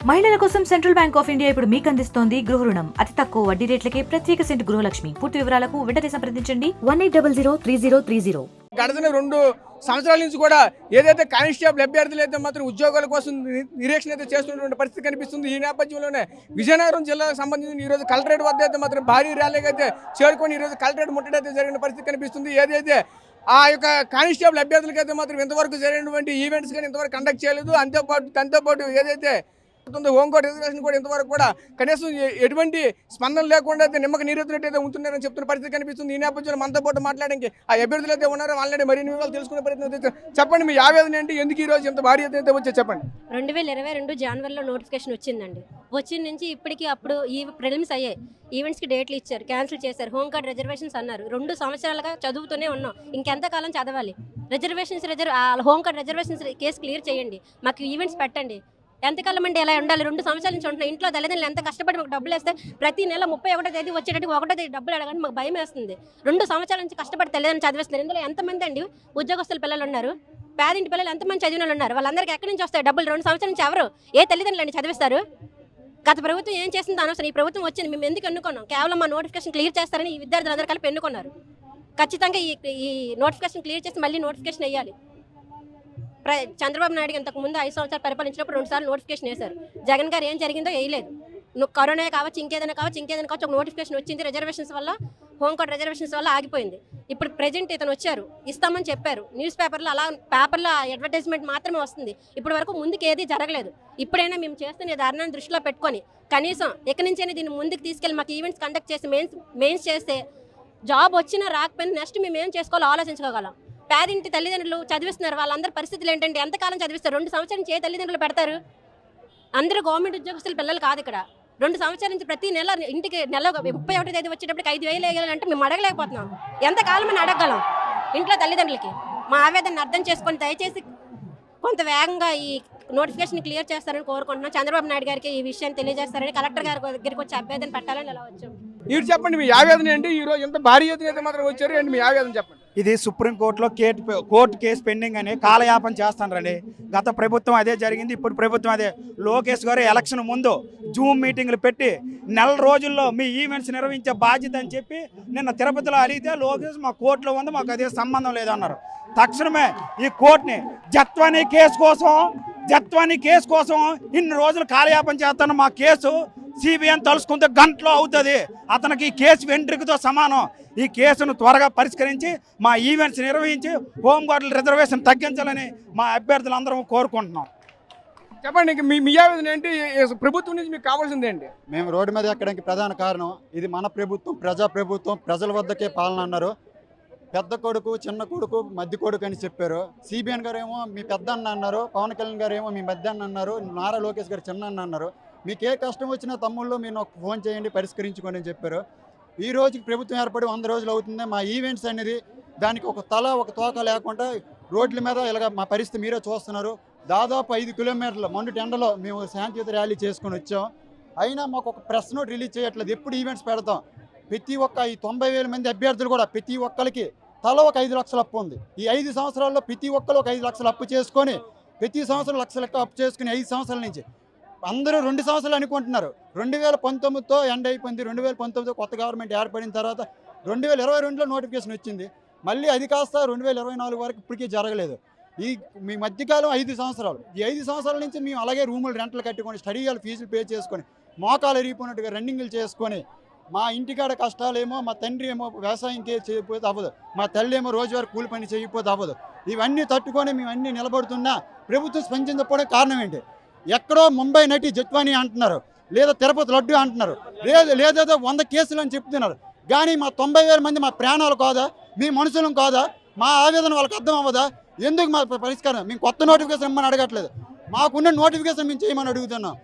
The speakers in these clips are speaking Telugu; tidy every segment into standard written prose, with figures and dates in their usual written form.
మహిళల కోసం సెంట్రల్ బ్యాంక్ ఆఫ్ ఇండియా ఇప్పుడు మీకు అందిస్తోంది గృహ రుణం. అతి తక్కువ వడ్డీ రేట్లకే ప్రత్యేక సెంటు గృహలక్ష్మి. పూర్తి వివరాలకు వెంటనే సంప్రదించండి 18003030. గడిచిన 2 సంవత్సరాల నుంచి కూడా ఏదైతే కానిస్టేబుల్ అభ్యర్థులు అయితే మాత్రం ఉద్యోగాల కోసం నిరీక్షణ అయితే చేస్తున్నటువంటి పరిస్థితి కనిపిస్తుంది. ఈ నేపథ్యంలోనే విజయనగరం జిల్లాకు సంబంధించిన ఈరోజు కలెక్టరేట్ వద్ద అయితే మాత్రం భారీ ర్యాలీకి అయితే చేరుకొని ఈరోజు కలెక్టరేట్ ముట్టడి జరిగిన పరిస్థితి కనిపిస్తుంది. ఏదైతే ఆ యొక్క కానిస్టేబుల్ అభ్యర్థులకి అయితే మాత్రం ఇంతవరకు జరిగినటువంటి ఈవెంట్స్ కానీ ఇంతవరకు కండక్ట్ చేయలేదు. దాంతోపాటు ఏదైతే హోంకోర్టు రిజర్వేషన్ కూడా ఇంతవరకు కూడా కనీసం ఎటువంటి స్పందన లేకుండా అయితే నిమ్మక నీరెత్తినట్టయితే ఉంటున్నారని చెప్తున్న పరిస్థితి కనిపిస్తుంది. ఈ నేపథ్యంలో మనతో పాటు మాట్లాడడానికి ఆ అభ్యర్థులు అయితే ఉన్నారో వాళ్ళని మరిన్ని వివరాలు తెలుసుకునే ప్రయత్నం చెప్పండి. మీ ఆవేదన ఏంటి, ఎందుకు ఈ రోజు ఇంత భారీ ఎత్తున వచ్చే చెప్పండి. 2022 జనవరిలో నోటిఫికేషన్ వచ్చిందండి. వచ్చిన నుంచి ఇప్పటికి అప్పుడు ఈ ప్రిలిమ్స్ అయ్యాయి, ఈవెంట్స్కి డేట్లు ఇచ్చారు, క్యాన్సిల్ చేశారు, హోమ్ కార్డ్ రిజర్వేషన్స్ అన్నారు. 2 సంవత్సరాలుగా చదువుతూనే ఉన్నాం. ఇంకెంతకాలం చదవాలి? Home card reservations case clear చేయండి, మాకు ఈవెంట్స్ పెట్టండి. ఎంతకాలం అంటే ఎలా ఉండాలి? 2 సంవత్సరాల నుంచి ఉంటున్నాం. ఇంట్లో తల్లిదండ్రులు ఎంత కష్టపడి మాకు డబ్బులు వేస్తే ప్రతి నెల 31వ తేదీ వచ్చేటట్టు 1వ తేదీ డబ్బులు అడగండి మాకు భయం వేస్తుంది. 2 సంవత్సరాల నుంచి కష్టపడి తల్లిదండ్రులు చదివిస్తున్నారు. ఇందులో ఎంతమంది అండి ఉద్యోగస్తుల పిల్లలు ఉన్నారు, పేదింటి పిల్లలు ఎంతమంది చదివిన వాళ్ళు ఉన్నారు? వాళ్ళందరికీ ఎక్కడి నుంచి వస్తాయి డబ్బులు? 2 సంవత్సరాల నుంచి ఎవరు ఏ తల్లిదండ్రులు అండి చదివిస్తారు? గత ప్రభుత్వం ఏం చేసిందో అనవసరం. ఈ ప్రభుత్వం వచ్చింది, మేము ఎందుకు ఎన్నుకున్నాం? కేవలం మా నోటిఫికేషన్ క్లియర్ చేస్తారని ఈ విద్యార్థులందరూ కలిపి ఎన్నుకున్నారు. ఖచ్చితంగా ఈ నోటిఫికేషన్ క్లియర్ చేసి మళ్ళీ నోటిఫికేషన్ వేయాలి. చంద్రబాబు నాయుడు ఇంతకు ముందు 5 సంవత్సరాలు పరిపాలించినప్పుడు 2 సార్లు నోటిఫికేషన్ వేశారు. జగన్ గారు ఏం జరిగిందో వేయలేదు. కరోనా కావచ్చు, ఇంకేదైనా కావచ్చు, ఒక నోటిఫికేషన్ వచ్చింది. రిజర్వేషన్స్ వల్ల, హోమ్ కార్డ్ రిజర్వేషన్స్ వల్ల ఆగిపోయింది. ఇప్పుడు ప్రెజెంట్ ఇతను వచ్చారు, ఇస్తామని చెప్పారు. న్యూస్ పేపర్లో అడ్వర్టైజ్మెంట్ మాత్రమే వస్తుంది. ఇప్పటి వరకు ముందుకు ఏది జరగలేదు. ఇప్పుడైనా మేము చేస్తున్న ధర్నాన్ని దృష్టిలో పెట్టుకొని కనీసం ఇక్కడి నుంచైనా దీన్ని ముందుకు తీసుకెళ్ళి మాకు ఈవెంట్స్ కండక్ట్ చేసి మెయిన్స్ చేస్తే జాబ్ వచ్చినా రాకపోయినా నెక్స్ట్ మేము ఏం చేసుకోవాలో ఆలోచించుకోగలం. పేదింటి తల్లిదండ్రులు చదివిస్తున్నారు, వాళ్ళందరి పరిస్థితులు ఏంటంటే ఎంతకాలం చదివిస్తారు? 2 సంవత్సరాల నుంచి ఏ తల్లిదండ్రులు పెడతారు? అందరూ గవర్నమెంట్ ఉద్యోగస్తుల పిల్లలు కాదు ఇక్కడ. 2 సంవత్సరాల నుంచి ప్రతి నెల ఇంటికి నెల 31వ తేదీ వచ్చేటప్పటికి 5,000 వేయాలంటే మేము అడగలేకపోతున్నాం. ఎంతకాలం అని అడగగలం ఇంట్లో తల్లిదండ్రులకి? మా ఆవేదనను అర్థం చేసుకొని దయచేసి కొంత వేగంగా ఈ నోటిఫికేషన్ క్లియర్ చేస్తారని కోరుకుంటున్నాం. చంద్రబాబు నాయుడు గారికి ఈ విషయాన్ని తెలియజేస్తారని కలెక్టర్ గారి దగ్గరికి వచ్చి అభ్యర్థన పెట్టాలని ఎలా వచ్చాం. మీరు చెప్పండి, మీ ఆవేదన ఏంటి? ఈ రోజు ఎంత భారీ ఎత్తున అయితే మాత్రం వచ్చారు ఏంటి మీ ఆవేదన చెప్పండి. ఇది సుప్రీంకోర్టులో కోర్టు కేసు పెండింగ్ అని కాలయాపన చేస్తానండి. గత ప్రభుత్వం అదే జరిగింది, ఇప్పుడు ప్రభుత్వం అదే. లోకేష్ గారు ఎలక్షన్ ముందు జూమ్ మీటింగ్లు పెట్టి 4 రోజుల్లో మీ ఈవెంట్స్ నిర్వహించే బాధ్యత అని చెప్పి నిన్న తిరుపతిలో అడిగితే లోకేష్ మా కోర్టులో ఉంది, మాకు అదే సంబంధం లేదన్నారు. తక్షణమే ఈ కోర్టుని జత్వానీ కేసు కోసం ఇన్ని రోజులు కాలయాపన చేస్తాను. మా కేసు సిబిఐని తలుసుకుంటే గంటలో అవుతుంది. అతనికి ఈ కేసు వెంట్రుకతో సమానం. ఈ కేసును త్వరగా పరిష్కరించి మా ఈవెంట్స్ నిర్వహించి హోంగార్డుల రిజర్వేషన్ తగ్గించాలని మా అభ్యర్థులందరం కోరుకుంటున్నాం. చెప్పండి, మీ ఆవేదన ఏంటి? ప్రభుత్వం నుంచి మీకు కావాల్సింది ఏంటి? మేము రోడ్డు మీద ఎక్కడానికి ప్రధాన కారణం ఇది మన ప్రభుత్వం, ప్రజా ప్రభుత్వం, ప్రజల వద్దకే పాలన అన్నారు. పెద్ద కొడుకు, చిన్న కొడుకు, మధ్య కొడుకు అని చెప్పారు. సిబిఎన్ గారు ఏమో మీ పెద్ద అన్న అన్నారు, పవన్ కళ్యాణ్ గారు ఏమో మీ మధ్య అన్న అన్నారు, నారా లోకేష్ గారు చిన్న అన్న అన్నారు. మీకు ఏ కష్టం వచ్చినా తమ్ముళ్ళు మీరు నాకు ఫోన్ చేయండి, పరిష్కరించుకోండి అని చెప్పారు. ఈ రోజుకి ప్రభుత్వం ఏర్పడి 100 రోజులు అవుతుంది. మా ఈవెంట్స్ అనేది దానికి ఒక తల ఒక తోక లేకుండా రోడ్ల మీద ఇలాగ మా పరిస్థితి మీరే చూస్తున్నారు. దాదాపు 5 కిలోమీటర్ల మండు ఎండలో మేము శాంతియుత ర్యాలీ చేసుకొని వచ్చాం. అయినా మాకు ఒక ప్రెస్ నోట్ రిలీజ్ చేయట్లేదు. ఎప్పుడు ఈవెంట్స్ పెడతాం? ప్రతి ఒక్క ఈ 90,000 మంది అభ్యర్థులు కూడా ప్రతి ఒక్కరికి తల ఒక 5 లక్షల అప్పు ఉంది. ఈ 5 సంవత్సరాల్లో ప్రతి ఒక్కరు ఒక 5 లక్షలు అప్పు చేసుకొని ప్రతి సంవత్సరం లక్షల అప్పు చేసుకుని 5 సంవత్సరాల నుంచి అందరూ 2 సంవత్సరాలు అనుకుంటున్నారు. 2019తో ఎండ్ అయిపోయింది. 2019తో కొత్త గవర్నమెంట్ ఏర్పడిన తర్వాత 2022లో నోటిఫికేషన్ వచ్చింది. మళ్ళీ అది కాస్త 2024 వరకు ఇప్పటికీ జరగలేదు. మీ మధ్యకాలం 5 సంవత్సరాలు. ఈ 5 సంవత్సరాల నుంచి మేము అలాగే రూములు రెంట్లు కట్టుకొని స్టడీ హాల్ ఫీజులు పే చేసుకొని మోకాలు ఎరిగిపోయినట్టుగా రన్నింగ్లు చేసుకొని మా ఇంటికాడ కష్టాలేమో మా తండ్రి ఏమో వ్యవసాయం చేయకపోతే అవ్వదు, మా తల్లి ఏమో రోజువారీ కూలి పని చేయకపోతే అవ్వదు. ఇవన్నీ తట్టుకొని మేము అన్నీ నిలబడుతున్నా ప్రభుత్వం స్పందించకపోవడం కారణం ఏంటి? ఎక్కడో ముంబై నటి జత్వానీ అంటున్నారు, లేదా తిరుపతి లడ్డు అంటున్నారు, లేదేదో 100 కేసులు అని చెప్తున్నారు. కానీ మా 90,000 మంది మా ప్రాణాలు కాదా? మీ మనుషులం కాదా? మా ఆవేదన వాళ్ళకి అర్థం అవ్వదా? ఎందుకు మా పరిష్కారం? మేము కొత్త నోటిఫికేషన్ ఇమ్మని అడగట్లేదు, మాకున్న నోటిఫికేషన్ మేము చేయమని అడుగుతున్నాం.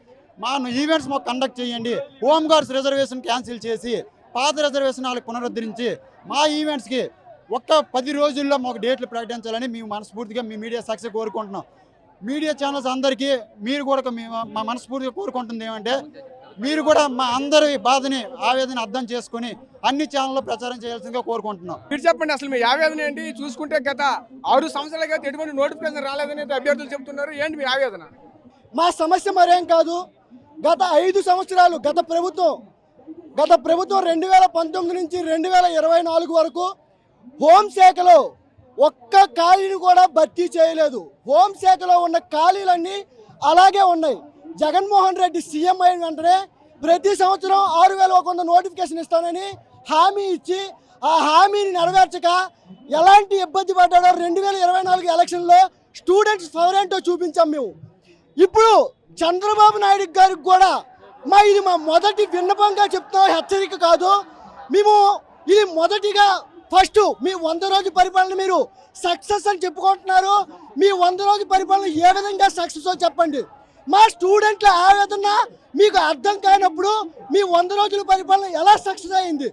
మా ఈవెంట్స్ మాకు కండక్ట్ చేయండి. హోమ్ గార్డ్స్ రిజర్వేషన్ క్యాన్సిల్ చేసి పాత రిజర్వేషన్ వాళ్ళకి పునరుద్ధరించి మా ఈవెంట్స్కి ఒక్క 10 రోజుల్లో మాకు డేట్లు ప్రకటించాలని మేము మనస్ఫూర్తిగా మీ మీడియా సాక్షి కోరుకుంటున్నాం. మీడియా ఛానల్స్ అందరికీ మీరు కూడా మా మనస్ఫూర్తిగా కోరుకుంటుంది ఏమంటే మీరు కూడా మా అందరి బాధని ఆవేదన అర్థం చేసుకుని అన్ని ఛానల్లో ప్రచారం చేయాల్సిందిగా కోరుకుంటున్నాం. మీరు చెప్పండి, అసలు మీ ఆవేదన ఏంటి? చూసుకుంటే గత 6 సంవత్సరాలుగా అయితే ఎటువంటి నోటిఫికేషన్ రాలేదని అభ్యర్థులు చెప్తున్నారు. ఏంటి మీ ఆవేదన? మా సమస్య మరేం కాదు, గత 5 సంవత్సరాలు గత ప్రభుత్వం 2019 నుంచి 2024 వరకు హోంశాఖలో ఒక్క ఖాళీని కూడా భర్తీ చేయలేదు. హోంశాఖలో ఉన్న ఖాళీలన్నీ అలాగే ఉన్నాయి. జగన్మోహన్ రెడ్డి సీఎం అయిన వెంటనే ప్రతి సంవత్సరం 6,100 నోటిఫికేషన్ ఇస్తానని హామీ ఇచ్చి ఆ హామీని నెరవేర్చక ఎలాంటి ఇబ్బంది పడ్డాడో 2024 ఎలక్షన్లో స్టూడెంట్స్ ఫేవరెంటో చూపించాం మేము. ఇప్పుడు చంద్రబాబు నాయుడు గారికి కూడా ఇది మా మొదటి విన్నపంగా చెప్తున్నాం, హెచ్చరిక కాదు. మేము ఇది మొదటిగా ఫస్ట్ మీ 100 రోజు పరిపాలన మీరు సక్సెస్ అని చెప్పుకుంటున్నారు. మీ 100 రోజు పరిపాలన ఏ విధంగా సక్సెస్ చెప్పండి. మా స్టూడెంట్ల ఆవేదన మీకు అర్థం కానప్పుడు మీ 100 రోజుల పరిపాలన ఎలా సక్సెస్ అయింది?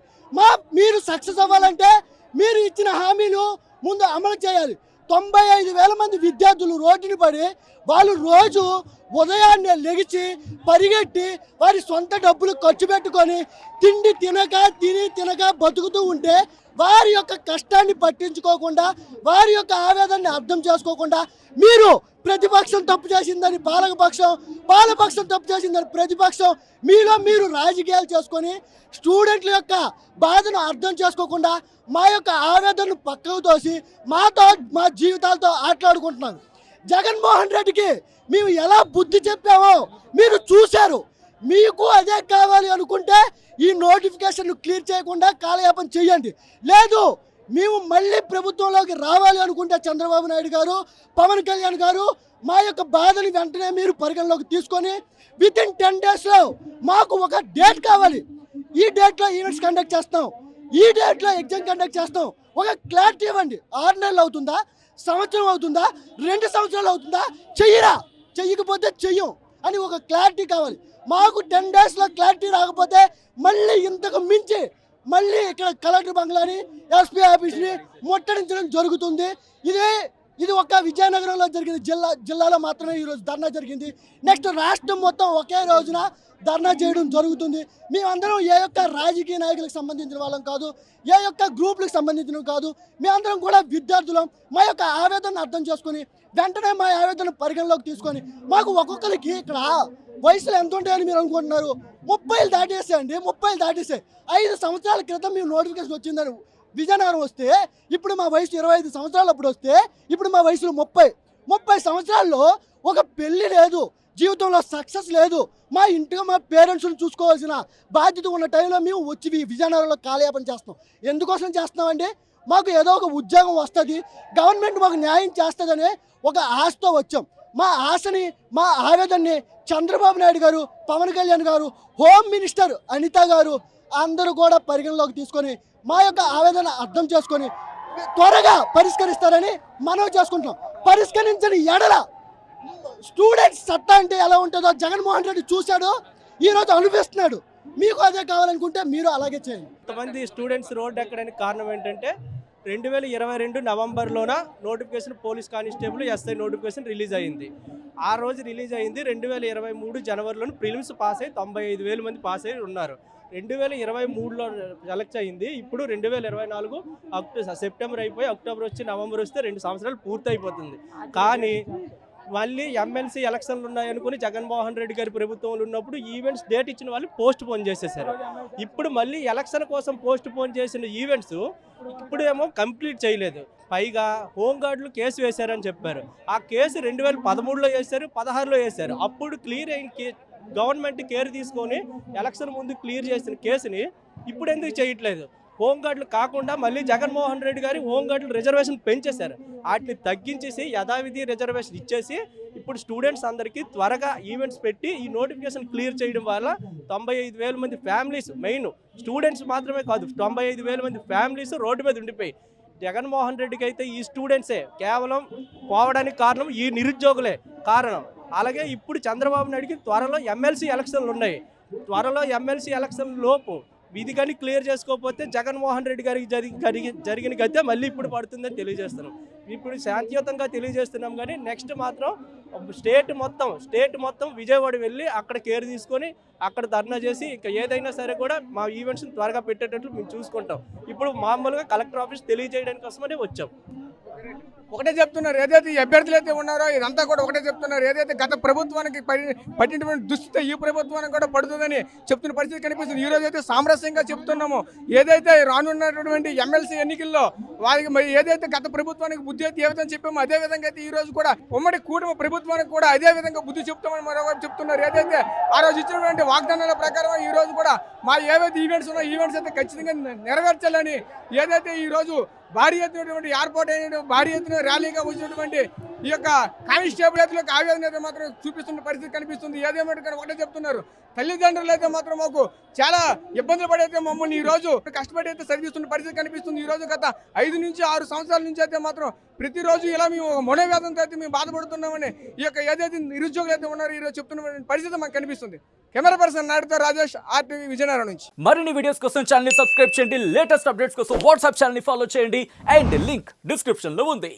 మీరు సక్సెస్ అవ్వాలంటే మీరు ఇచ్చిన హామీలు ముందు అమలు చేయాలి. 95,000 మంది విద్యార్థులు రోడ్డుని పడి వాళ్ళు రోజు ఉదయాన్నే లెగిచి పరిగెట్టి వారి సొంత డబ్బులు ఖర్చు పెట్టుకొని తిండి తినక బతుకుతూ ఉంటే వారి యొక్క కష్టాన్ని పట్టించుకోకుండా వారి యొక్క ఆవేదనని అర్థం చేసుకోకుండా మీరు ప్రతిపక్షం తప్పు చేసిందని పాలపక్షం తప్పు చేసిందని ప్రతిపక్షం మీరు రాజకీయాలు చేసుకొని స్టూడెంట్ల యొక్క బాధను అర్థం చేసుకోకుండా మా యొక్క ఆవేదనను పక్కకు తోసి మా జీవితాలతో ఆటలాడుకుంటున్నారు. జగన్మోహన్ రెడ్డికి మేము ఎలా బుద్ధి చెప్పామో మీరు చూశారు. మీకు అదే కావాలి అనుకుంటే ఈ నోటిఫికేషన్ క్లియర్ చేయకుండా కాలయాపన చేయండి. లేదు మేము మళ్ళీ ప్రభుత్వంలోకి రావాలి అనుకుంటే చంద్రబాబు నాయుడు గారు, పవన్ కళ్యాణ్ గారు మా యొక్క బాధని వెంటనే మీరు పరిగణలోకి తీసుకొని వితిన్ 10 daysలో మాకు ఒక డేట్ కావాలి. ఈ డేట్లో ఈవెంట్స్ కండక్ట్ చేస్తాం, ఈ డేట్లో ఎగ్జామ్ కండక్ట్ చేస్తాం. ఒక క్లారిటీ ఇవ్వండి. 6 నెలలు అవుతుందా, సంవత్సరం అవుతుందా, 2 సంవత్సరాలు అవుతుందా? చెయ్యకపోతే చెయ్యం అని ఒక క్లారిటీ కావాలి. మాకు 10 daysలో క్లారిటీ రాకపోతే మళ్ళీ ఇంతకు మించి మళ్ళీ ఇక్కడ కలెక్టర్ బంగ్లాని, ఎస్పీ ఆఫీస్ని ముట్టడించడం జరుగుతుంది. ఇది ఒక విజయనగరంలో జరిగింది, జిల్లాలో మాత్రమే ఈరోజు ధర్నా జరిగింది. నెక్స్ట్ రాష్ట్రం మొత్తం ఒకే రోజున ధర్నా చేయడం జరుగుతుంది. మేమందరం ఏ యొక్క రాజకీయ నాయకులకు సంబంధించిన వాళ్ళం కాదు, ఏ యొక్క గ్రూపులకు సంబంధించిన కాదు. మేమందరం కూడా విద్యార్థులం. మా యొక్క ఆవేదనను అర్థం చేసుకొని వెంటనే మా ఆవేదన పరిగణలోకి తీసుకొని మాకు ఒక్కొక్కరికి ఇక్కడ వయసులు ఎంత ఉంటాయని మీరు అనుకుంటున్నారు? 30 దాటేసాయండి. 30 దాటేసాయి. 5 సంవత్సరాల క్రితం మేము నోటిఫికేషన్ వచ్చిందని విజయనగరం వస్తే ఇప్పుడు మా వయసు 25 సంవత్సరాలు అప్పుడు వస్తే ఇప్పుడు మా వయసులో 30 సంవత్సరాల్లో ఒక పెళ్లి లేదు, జీవితంలో సక్సెస్ లేదు. మా ఇంటిగా మా పేరెంట్స్ని చూసుకోవాల్సిన బాధ్యత ఉన్న టైంలో మేము వచ్చి విజయనగరంలో కాలయాపన చేస్తాం. ఎందుకోసం చేస్తున్నామండి? మాకు ఏదో ఒక ఉద్యోగం వస్తుంది, గవర్నమెంట్ మాకు న్యాయం చేస్తుందనే ఒక ఆశతో వచ్చాం. మా ఆశని మా ఆవేదనని చంద్రబాబు నాయుడు గారు, పవన్ కళ్యాణ్ గారు, హోమ్ మినిస్టర్ అనిత గారు అందరూ కూడా పరిగణలోకి తీసుకొని మా యొక్క ఆవేదన అర్థం చేసుకొని త్వరగా పరిష్కరిస్తారని మనవి చేసుకుంటున్నాం. పరిష్కరించని ఎడల స్టూడెంట్స్ సత్తా అంటే ఎలా ఉంటుందో జగన్మోహన్ రెడ్డి చూశాడు, ఈరోజు అనిపిస్తున్నాడు. మీకు అదే కావాలనుకుంటే మీరు అలాగే చేయండి. కొంతమంది స్టూడెంట్స్ రోడ్డు ఎక్కడానికి కారణం ఏంటంటే 2022 నవంబర్లోన notification police constable SI notification release అయింది. ఆ రోజు రిలీజ్ అయింది. 2023 జనవరిలోని ప్రిలిమ్స్ పాస్ అయ్యి 95,000 మంది పాస్ అయ్యి ఉన్నారు. 2023లో సెలెక్ట్ అయింది. ఇప్పుడు 2024 సెప్టెంబర్ అయిపోయి అక్టోబర్ వచ్చి నవంబర్ వస్తే 2 సంవత్సరాలు పూర్తి అయిపోతుంది. కానీ మళ్ళీ ఎమ్మెల్సీ ఎలక్షన్లు ఉన్నాయనుకుని జగన్మోహన్ రెడ్డి గారి ప్రభుత్వంలో ఉన్నప్పుడు ఈవెంట్స్ డేట్ ఇచ్చిన వాళ్ళు పోస్ట్ పోన్ చేసేసారు. ఇప్పుడు మళ్ళీ ఎలక్షన్ కోసం పోస్ట్ పోన్ చేసిన ఈవెంట్స్ ఇప్పుడేమో కంప్లీట్ చేయలేదు. పైగా హోంగార్డులు కేసు వేశారని చెప్పారు. ఆ కేసు 2013లో వేశారు, 16లో వేశారు. అప్పుడు క్లియర్ అయిన గవర్నమెంట్ కేర్ తీసుకొని ఎలక్షన్ ముందు క్లియర్ చేసిన కేసుని ఇప్పుడు ఎందుకు చేయట్లేదు? హోంగార్డులు కాకుండా మళ్ళీ జగన్మోహన్ రెడ్డి గారి హోంగార్డులు రిజర్వేషన్ పెంచేశారు. వాటిని తగ్గించేసి యథావిధి రిజర్వేషన్ ఇచ్చేసి ఇప్పుడు స్టూడెంట్స్ అందరికీ త్వరగా ఈవెంట్స్ పెట్టి ఈ నోటిఫికేషన్ క్లియర్ చేయడం వల్ల 95,000 మంది ఫ్యామిలీస్, మెయిన్ స్టూడెంట్స్ మాత్రమే కాదు 95,000 మంది ఫ్యామిలీస్ రోడ్డు మీద ఉండిపోయి, జగన్మోహన్ రెడ్డికి అయితే ఈ స్టూడెంట్సే కేవలం పోవడానికి కారణం, ఈ నిరుద్యోగులే కారణం. అలాగే ఇప్పుడు చంద్రబాబు నాయుడికి త్వరలో ఎమ్మెల్సీ ఎలక్షన్లు ఉన్నాయి. త్వరలో ఎమ్మెల్సీ ఎలక్షన్ లోపు ఇది కానీ క్లియర్ చేసుకోకపోతే జగన్మోహన్ రెడ్డి గారికి జరిగిన గతే మళ్ళీ ఇప్పుడు పడుతుందని తెలియజేస్తున్నాం. ఇప్పుడు శాంతియుతంగా తెలియజేస్తున్నాం. కానీ నెక్స్ట్ మాత్రం స్టేట్ మొత్తం విజయవాడ వెళ్ళి అక్కడ కేర్ తీసుకొని అక్కడ ధర్నా చేసి ఇంకా ఏదైనా సరే కూడా మా ఈవెంట్స్ని త్వరగా పెట్టేటట్లు మేము చూసుకుంటాం. ఇప్పుడు మామూలుగా కలెక్టర్ ఆఫీస్ తెలియజేయడానికి కోసమనే వచ్చాం. ఒకటే చెప్తున్నారు, ఏదైతే ఈ అభ్యర్థులు అయితే ఉన్నారో ఇదంతా కూడా ఒకటే చెప్తున్నారు, ఏదైతే గత ప్రభుత్వానికి పట్టినటువంటి దుస్థితి ఈ ప్రభుత్వానికి కూడా పడుతుందని చెప్తున్న పరిస్థితి కనిపిస్తుంది. ఈ రోజు అయితే సామరస్యంగా చెప్తున్నాము, ఏదైతే రానున్నటువంటి ఎమ్మెల్సీ ఎన్నికల్లో వారికి మరి ఏదైతే గత ప్రభుత్వానికి బుద్ధి అయితే ఏ విధంగా చెప్పామో అదే విధంగా అయితే ఈ రోజు కూడా ఉమ్మడి కూటమి ప్రభుత్వానికి కూడా అదే విధంగా బుద్ధి చెప్తామని మరోవైపు చెప్తున్నారు. ఏదైతే ఆ రోజు ఇచ్చినటువంటి వాగ్దానాల ప్రకారం ఈ రోజు కూడా మా ఏవైతే ఈవెంట్స్ ఉన్నాయో ఈవెంట్స్ అయితే ఖచ్చితంగా నెరవేర్చాలని ఏదైతే ఈ రోజు భారీ ఎత్తునటువంటి ఏర్పాటు అయిన భారీ ఎత్తున ర్యాలీగా వచ్చినటువంటి ఈ యొక్క కానిస్టేబుల్ అయితే ఆవేదన అయితే మాత్రం చూపిస్తున్న పరిస్థితి కనిపిస్తుంది. ఏదేమంటే ఒకటే చెప్తున్నారు, తల్లిదండ్రులు అయితే మాత్రం మాకు చాలా ఇబ్బందులు పడైతే మమ్మల్ని ఈ రోజు కష్టపడి అయితే చదివిస్తున్న పరిస్థితి కనిపిస్తుంది. ఈ రోజు గత 5 నుంచి 6 సంవత్సరాల నుంచి అయితే మాత్రం ప్రతిరోజు ఇలా మేము మనోవేదనతో అయితే మేము బాధపడుతున్నామని ఈ యొక్క ఏదైతే నిరుద్యోగులు అయితే ఉన్నారో ఈ రోజు చెప్తున్న పరిస్థితి మాకు కనిపిస్తుంది. కెమెరా పర్సన్ నాయుడుతో రాజేష్, RTV విజయనగరం నుంచి. మరిన్ని వీడియోస్ కోసం ఛానల్ ని సబ్స్క్రైబ్ చేయండి, లేటెస్ట్ అప్డేట్స్ కోసం వాట్సాప్ ఛానల్ ని ఫాలో చేయండి అండ్ లింక్ డిస్క్రిప్షన్ లో ఉంది.